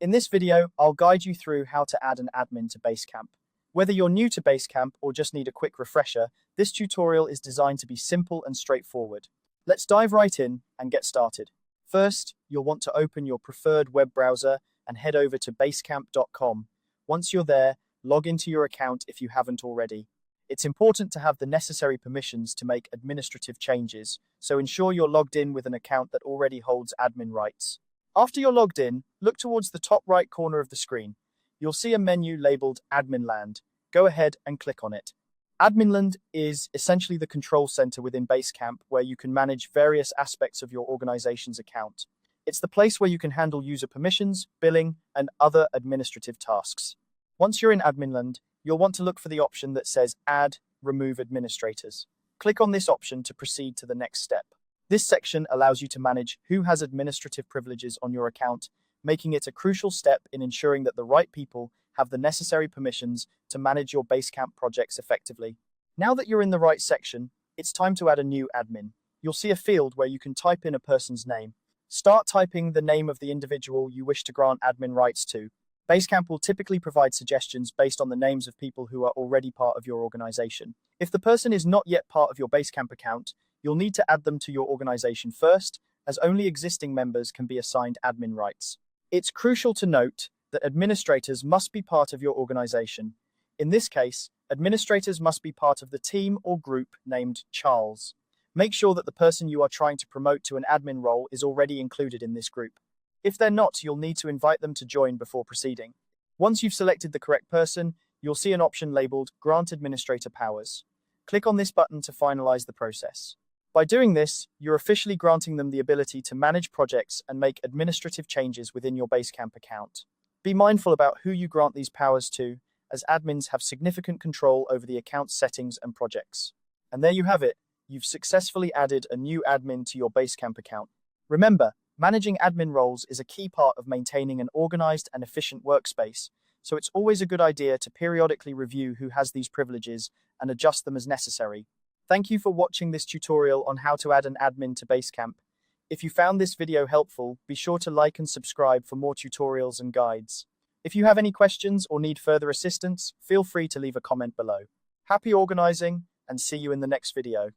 In this video, I'll guide you through how to add an admin to Basecamp. Whether you're new to Basecamp or just need a quick refresher, this tutorial is designed to be simple and straightforward. Let's dive right in and get started. First, you'll want to open your preferred web browser and head over to basecamp.com. Once you're there, log into your account if you haven't already. It's important to have the necessary permissions to make administrative changes, so ensure you're logged in with an account that already holds admin rights. After you're logged in, look towards the top right corner of the screen. You'll see a menu labeled Admin Land. Go ahead and click on it. Admin Land is essentially the control center within Basecamp where you can manage various aspects of your organization's account. It's the place where you can handle user permissions, billing, and other administrative tasks. Once you're in Admin Land, you'll want to look for the option that says Add, Remove Administrators. Click on this option to proceed to the next step. This section allows you to manage who has administrative privileges on your account, making it a crucial step in ensuring that the right people have the necessary permissions to manage your Basecamp projects effectively. Now that you're in the right section, it's time to add a new admin. You'll see a field where you can type in a person's name. Start typing the name of the individual you wish to grant admin rights to. Basecamp will typically provide suggestions based on the names of people who are already part of your organization. If the person is not yet part of your Basecamp account, you'll need to add them to your organization first, as only existing members can be assigned admin rights. It's crucial to note that administrators must be part of your organization. In this case, administrators must be part of the team or group named Charles. Make sure that the person you are trying to promote to an admin role is already included in this group. If they're not, you'll need to invite them to join before proceeding. Once you've selected the correct person, you'll see an option labeled Grant Administrator Powers. Click on this button to finalize the process. By doing this, you're officially granting them the ability to manage projects and make administrative changes within your Basecamp account. Be mindful about who you grant these powers to, as admins have significant control over the account's settings and projects. And there you have it. You've successfully added a new admin to your Basecamp account. Remember, managing admin roles is a key part of maintaining an organized and efficient workspace, so it's always a good idea to periodically review who has these privileges and adjust them as necessary. Thank you for watching this tutorial on how to add an admin to Basecamp. If you found this video helpful, be sure to like and subscribe for more tutorials and guides. If you have any questions or need further assistance, feel free to leave a comment below. Happy organizing, and see you in the next video.